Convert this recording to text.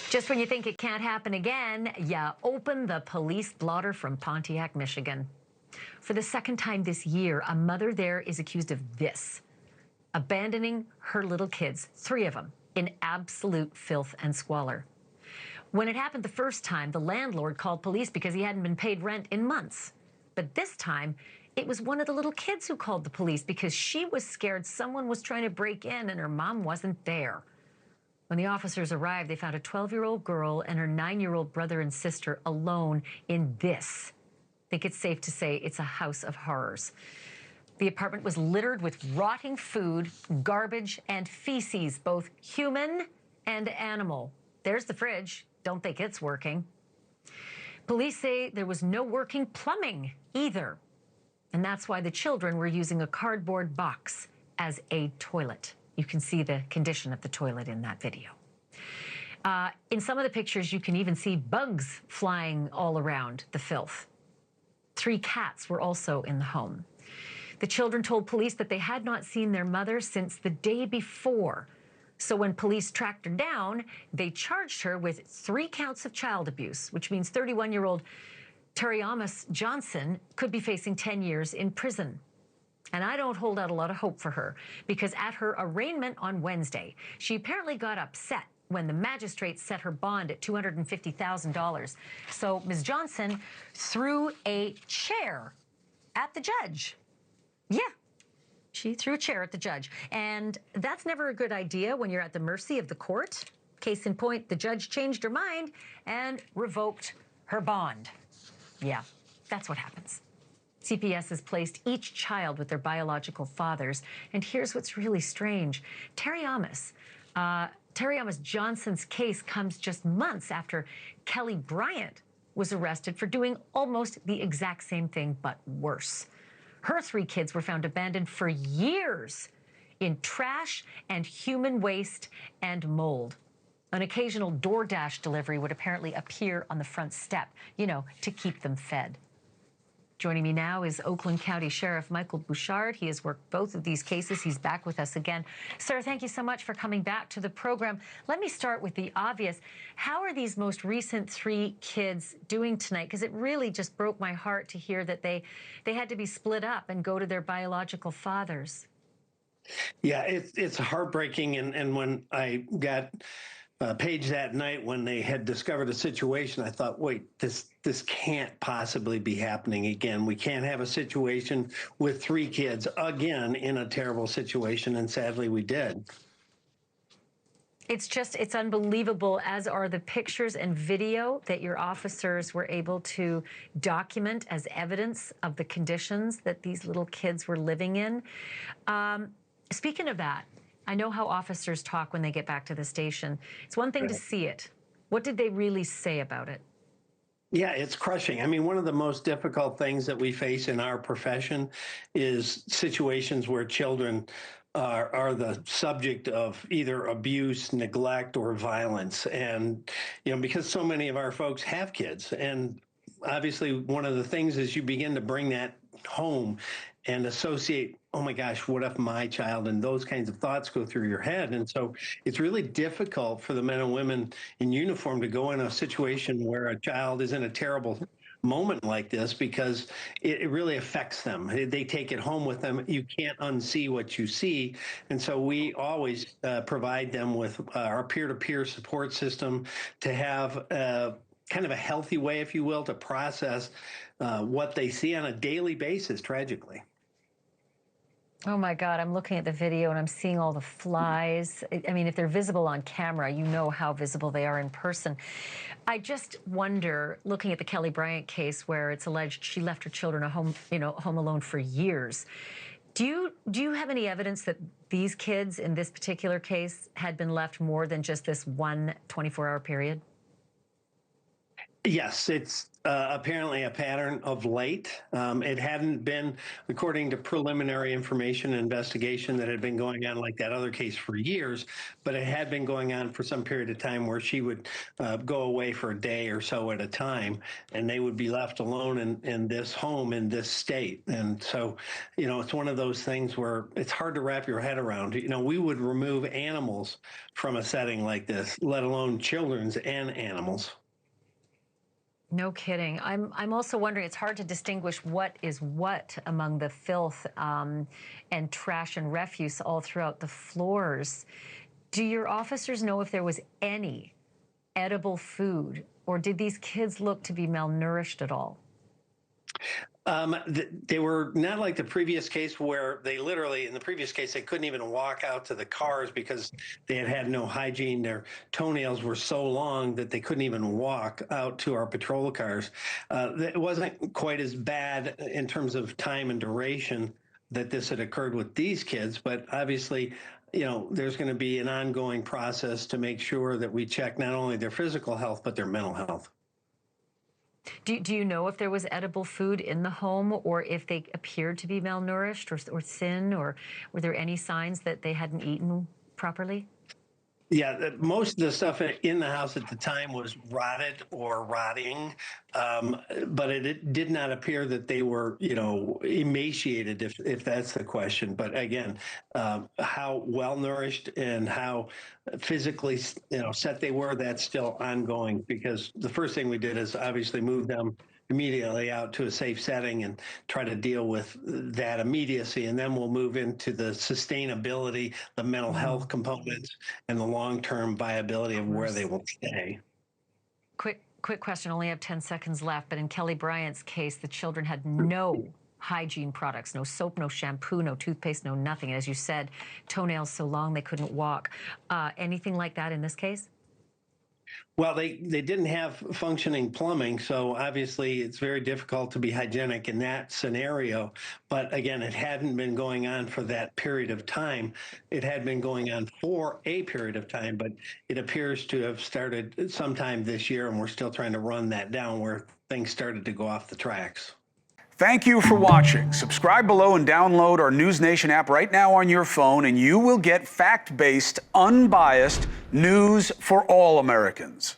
Just when you think it can't happen again, you open the police blotter from Pontiac, Michigan. For the second time this year, a mother there is accused of this: abandoning her little kids, 3 of them, in absolute filth and squalor. When it happened the first time, the landlord called police because he hadn't been paid rent in months. But this time, it was one of the little kids who called the police because she was scared someone was trying to break in and her mom wasn't there. When the officers arrived, they found a 12-year-old girl and her 9-year-old brother and sister alone in this. I think it's safe to say it's a house of horrors. The apartment was littered with rotting food, garbage, and feces, both human and animal. There's the fridge. Don't think it's working. Police say there was no working plumbing either. And that's why the children were using a cardboard box as a toilet. You can see the condition of the toilet in that video. In some of the pictures, you can even see bugs flying all around the filth. 3 cats were also in the home. The children told police that they had not seen their mother since the day before. So when police tracked her down, they charged her with 3 counts of child abuse, which means 31-year-old Terry Johnson could be facing 10 years in prison. And I don't hold out a lot of hope for her, because at her arraignment on Wednesday, she apparently got upset when the magistrate set her bond at $250,000. So Ms. Johnson threw a chair at the judge. Yeah, she threw a chair at the judge. And that's never a good idea when you're at the mercy of the court. Case in point, the judge changed her mind and revoked her bond. Yeah, that's what happens. CPS has placed each child with their biological fathers. And here's what's really strange. Terry Johnson's case comes just months after Kelly Bryant was arrested for doing almost the exact same thing, but worse. Her 3 kids were found abandoned for years in trash and human waste and mold. An occasional DoorDash delivery would apparently appear on the front step, you know, to keep them fed. Joining me now is Oakland County Sheriff Michael Bouchard. He has worked both of these cases. He's back with us again. Sir, thank you so much for coming back to the program. Let me start with the obvious. How are these most recent 3 kids doing tonight? Because it really just broke my heart to hear that they had to be split up and go to their biological fathers. Yeah, it's heartbreaking. And when I got page that night when they had discovered a situation, I thought, wait, this can't possibly be happening again. We can't have a situation with 3 kids again in a terrible situation, and sadly we did. It's unbelievable, as are the pictures and video that your officers were able to document as evidence of the conditions that these little kids were living in. Speaking of that, I know how officers talk when they get back to the station. It's one thing to see it. What did they really say about it? Yeah, it's crushing. I mean, one of the most difficult things that we face in our profession is situations where children are the subject of either abuse, neglect, or violence. And, you know, because so many of our folks have kids, and obviously one of the things is you begin to bring that home and associate, oh my gosh, what if my child, and those kinds of thoughts go through your head. And so it's really difficult for the men and women in uniform to go in a situation where a child is in a terrible moment like this, because it really affects them. They take it home with them. You can't unsee what you see. And so we always provide them with our peer-to-peer support system to have kind of a healthy way, if you will, to process what they see on a daily basis, tragically. Oh my God, I'm looking at the video and I'm seeing all the flies. I mean, if they're visible on camera, you know how visible they are in person. I just wonder, looking at the Kelly Bryant case where it's alleged she left her children at home, home alone for years. Do you have any evidence that these kids in this particular case had been left more than just this one 24-hour period? Yes, it's apparently a pattern of late. It hadn't been, according to preliminary information and investigation, that had been going on like that other case for years, but it had been going on for some period of time where she would go away for a day or so at a time, and they would be left alone in this home in this state. And so, it's one of those things where it's hard to wrap your head around. We would remove animals from a setting like this, let alone children's and animals. No kidding. I'm also wondering, it's hard to distinguish what is what among the filth and trash and refuse all throughout the floors. Do your officers know if there was any edible food, or did these kids look to be malnourished at all? They were not like the previous case where they literally, in the previous case, they couldn't even walk out to the cars because they had no hygiene. Their toenails were so long that they couldn't even walk out to our patrol cars. It wasn't quite as bad in terms of time and duration that this had occurred with these kids, but obviously, there's going to be an ongoing process to make sure that we check not only their physical health, but their mental health. Do you know if there was edible food in the home, or if they appeared to be malnourished or thin, or were there any signs that they hadn't eaten properly? Yeah, most of the stuff in the house at the time was rotted or rotting, but it did not appear that they were, emaciated, if that's the question. But again, how well nourished and how physically, set they were, that's still ongoing, because the first thing we did is obviously move them immediately out to a safe setting and try to deal with that immediacy. And then we'll move into the sustainability, the mental health components, and the long-term viability of where they will stay. Quick question, only have 10 seconds left, but in Kelly Bryant's case, the children had no hygiene products, no soap, no shampoo, no toothpaste, no nothing. As you said, toenails so long they couldn't walk. Anything like that in this case? Well, they didn't have functioning plumbing, so obviously it's very difficult to be hygienic in that scenario. But again, it hadn't been going on for that period of time. It had been going on for a period of time, but it appears to have started sometime this year, and we're still trying to run that down where things started to go off the tracks. Thank you for watching. Subscribe below and download our NewsNation app right now on your phone, and you will get fact-based, unbiased news for all Americans.